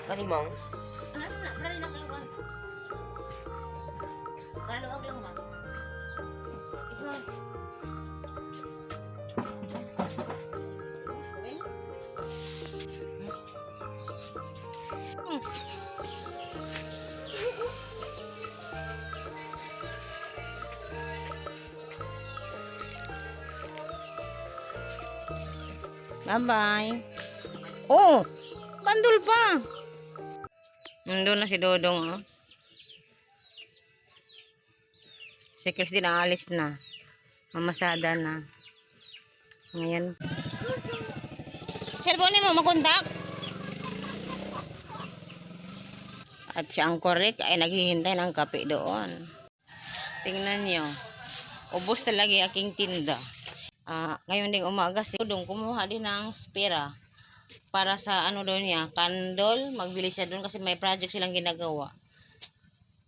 Kalimang? Ano na, para rin kayo ba? Kaluag lang ba? Isma. Bye-bye. Oh, bandul pa. Nandun na si Dodong. Oh. Si Christine aalis na. Mamasada na. Ngayon. Cellphone mo, makontak. At si Angkor Rick ay naghihintay ng kape doon. Tingnan nyo. Ubos talaga yung aking tinda. Ngayon ding umaga si Dodong kumuha din ng spera para sa ano doon niya, candle. Magbili siya doon kasi may project silang ginagawa.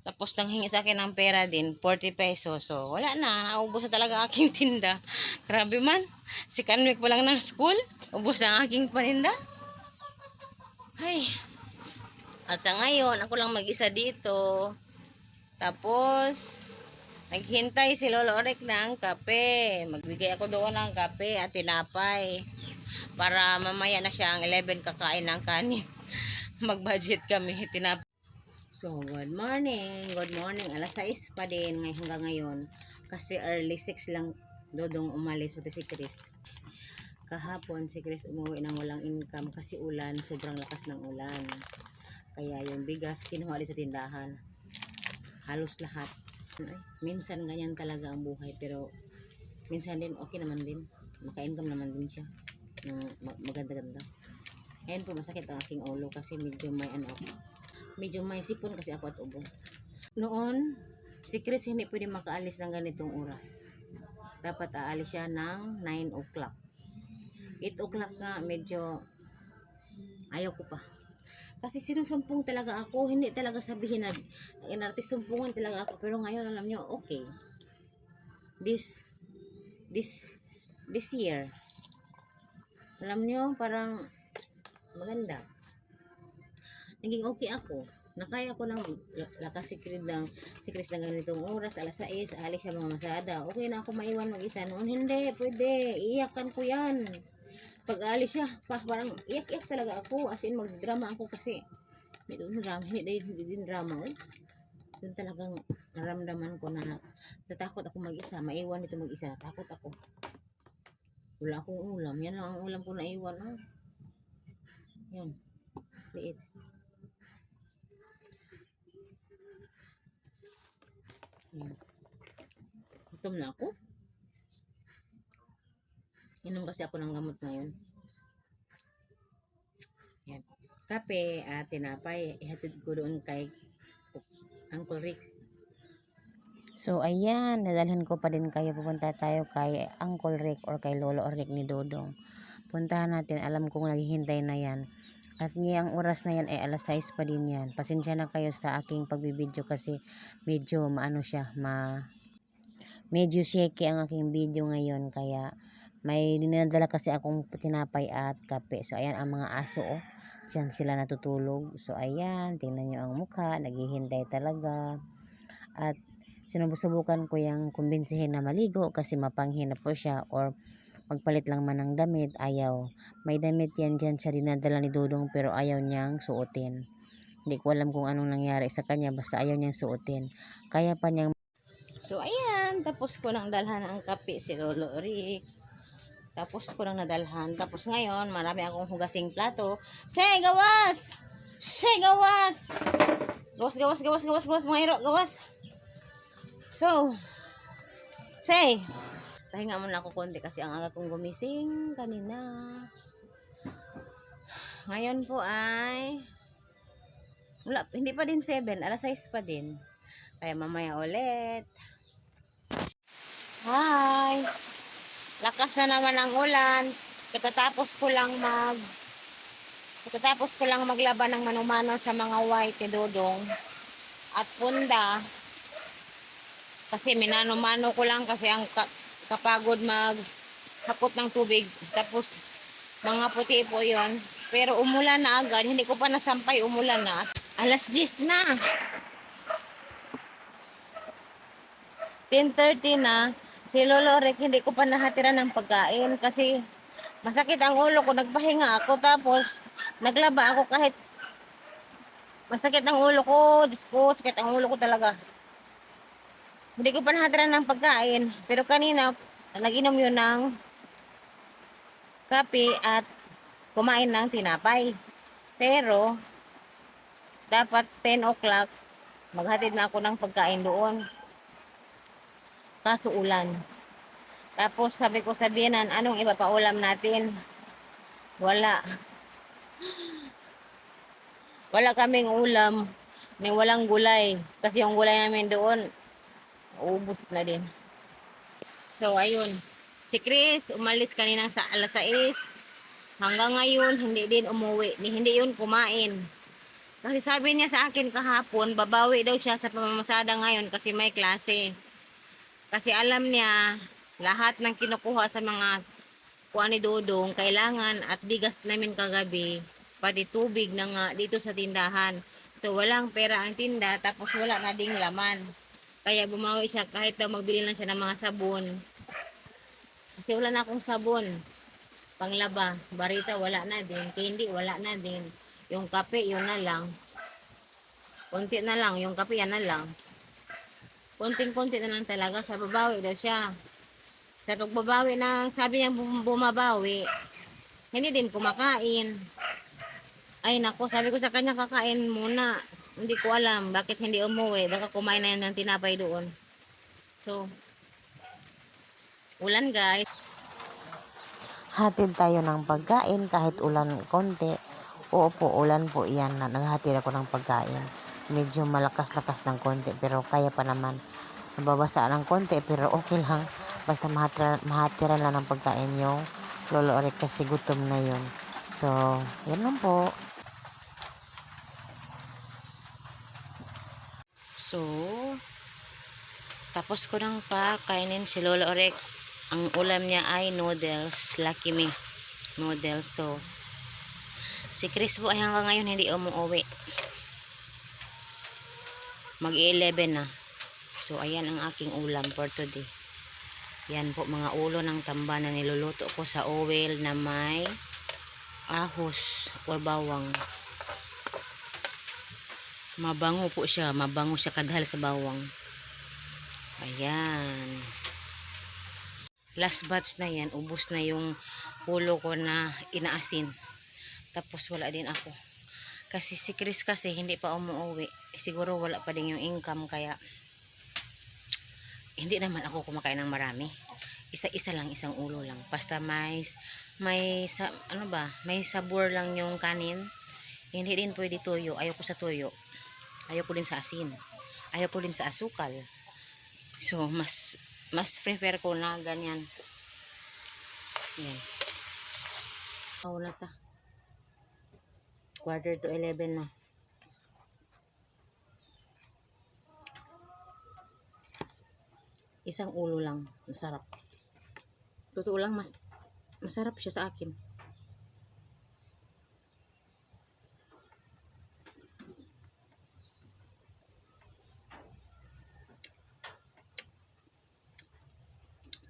Tapos nanghingi sa akin ng pera din, 40 pesos. So wala na, naubos na talaga aking tinda. Grabe man, si Kanwik pa lang ng school, ubos na ang aking paninda. Ay, at sa ngayon, ako lang mag-isa dito. Tapos naghintay si Lolo Orek ng kape. Magbigay ako doon ng kape at tinapay. Para mamaya na siya ang 11 kakain ng kanin. Mag-budget kami. Tinapay. So, good morning. Good morning. Alas 6 pa din hanggang ngayon. Kasi early 6 lang Dodong umalis. Pati si Chris. Kahapon si Chris umuwi ng walang income kasi ulan. Sobrang lakas ng ulan. Kaya yung bigas kinuha sa tindahan. Halos lahat. Minsan ganyan talaga ang buhay, pero minsan din okay naman din, maka-income naman din siya ng maganda-ganda. Ngayon po masakit ang aking ulo kasi medyo may sipon kasi ako at ubo. Noon si Chris hindi pwede makaalis ng ganitong oras, dapat aalis siya ng 9 o'clock. 8 o'clock nga medyo ayaw ko pa. Kasi sinusumpong talaga ako, hindi talaga sabihin na inarte sumpungan talaga ako. Pero ngayon alam nyo, okay. This year, alam nyo, parang maganda. Naging okay ako. Nakaya ko ng lakas si Chris ng ganitong oras, alas 6, alis siya mga masada. Okay na ako maiwan mag-isa. Noon hindi, pwede. Iyakan ko yan. Pag alis siya, parang iyak-iyak talaga ako. As in, magdrama ako kasi hindi din drama. Doon talagang naramdaman ko na natakot ako mag-isa. Maiwan dito mag-isa. Takot ako. Wala akong ulam. Yan lang ang ulam ko na iwan. Oh. Yan. Liit. Yan. Gutom na ako. Inom kasi ako ng gamot ngayon. Yan. Kape at tinapay. Ihatid ko doon kay Uncle Rick. So ayan, nadalhin ko pa din kayo. Pupunta tayo kay Uncle Rick or kay Lolo Rick ni Dodong. Puntahan natin. Alam kong naghihintay na yan. At ngayong oras na yan ay alas 6 pa din yan. Pasensya na kayo sa aking pagbibideo kasi medyo medyo shaky ang aking video ngayon. Kaya may dinadala kasi akong tinapay at kape. So ayan ang mga aso. Oh. Diyan sila natutulog. So ayan, tingnan nyo ang mukha. Naghihintay talaga. At sinubukan ko yung kumbinsihin na maligo kasi mapanghin na po siya or magpalit lang man ng damit. Ayaw. May damit yan dyan siya dinadala ni Dodong pero ayaw niyang suotin. Hindi ko alam kung anong nangyari sa kanya basta ayaw niyang suotin. Kaya pa niyang. So ayan, tapos ko nang dalhan ang kape si Lolo Rick. Tapos ko nang nadalhan. Tapos ngayon, marami akong hugasing plato. Say, gawas! Say, gawas! Gawas, mga iro, gawas! So, say, pahinga muna ako konti kasi ang aga kong gumising kanina. Ngayon po ay, hindi pa din 7, alas 6 pa din. Kaya mamaya ulit. Hi! Lakas na naman ang ulan. Katatapos ko lang maglaban ng manumano sa mga white ni Dodong at punda. Kasi minano-mano ko lang kasi ang kapagod maghakot ng tubig. Tapos mga puti po 'yon. Pero umulan na agad. Hindi ko pa nasampay, umulan na. Alas 10 na. 10:30 na. Si Lolo Rick, hindi ko pa nahatiran ng pagkain kasi masakit ang ulo ko. Nagpahinga ako tapos naglaba ako kahit masakit ang ulo ko. Diyos ko, sakit ang ulo ko talaga. Hindi ko pa nahatiran ng pagkain. Pero kanina, nag-inom yun ng kape at kumain ng tinapay. Pero, dapat 10 o'clock, maghatid na ako ng pagkain doon. Kaso ulan. Tapos sabi ko sa biyanan, anong ipapaulam natin? Wala. Wala kaming ulam. May walang gulay. Kasi yung gulay namin doon, ubos na din. So, ayun. Si Chris, umalis kanina sa alas 6. Hanggang ngayon, hindi din umuwi. Hindi yun kumain. Kasi sabi niya sa akin kahapon, babawi daw siya sa pamamasada ngayon kasi may klase. Kasi alam niya, lahat ng kinukuha sa mga kuha ni Dodong, kailangan at bigas namin kagabi, pati tubig na nga dito sa tindahan. So, walang pera ang tinda, tapos wala na ding laman. Kaya bumawi siya kahit daw magbili lang siya ng mga sabon. Kasi wala na akong sabon. Panglaba, barita wala na din, candy wala na din. Yung kape, yun na lang. Konti na lang, yung kape yan na lang. Konting-konti na lang talaga. Sa babawi daw siya. Sa pagbabawi ng sabi niya bumabawi, hindi din kumakain. Ay nako, sabi ko sa kanya kakain muna. Hindi ko alam bakit hindi umuwi. Baka kumain na yan ng tinapay doon. So, ulan guys. Hatid tayo ng pagkain kahit ulan konti. Oo po, ulan po yan na naghatid ako ng pagkain. Medyo malakas-lakas ng konti pero kaya pa naman. Nababasa ng konti pero okay lang. Basta mahatiran lang ng pagkain yung Lolo Rick kasi gutom na yun. So, yan lang po. So, tapos ko nang pakainin si Lolo Rick. Ang ulam niya ay noodles, Lucky Me noodles. So, si Chris po ay hanggang ngayon hindi umuwi. Mag-11 na. So, ayan ang aking ulam for today. Yan po mga ulo ng tamba na niluluto ko sa oil na may ahos or bawang. Mabango po siya. Mabango siya kadahal sa bawang. Ayan. Last batch na yan. Ubus na yung ulo ko na inaasin. Tapos wala din ako. Kasi si Chris kasi hindi pa umuwi. Siguro wala pa din yung income kaya hindi naman ako kumakain ng marami. Isa-isa lang, isang ulo lang. Basta may sabor lang yung kanin. Hindi din pwede toyo. Ayoko sa toyo. Ayoko din sa asin. Ayoko din sa asukal. So, mas prefer ko na ganyan. Yan. Oh, na ta. 11:45 na. Isang ulo lang. Masarap. Totoo lang, masarap siya sa akin.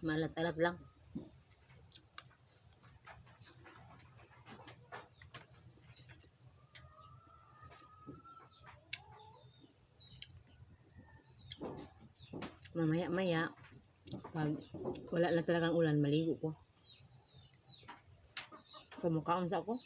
Malat-alat lang. Mamaya-maya, pag wala na talagang ulan, maligo ko. Sa mukha, unsa ko.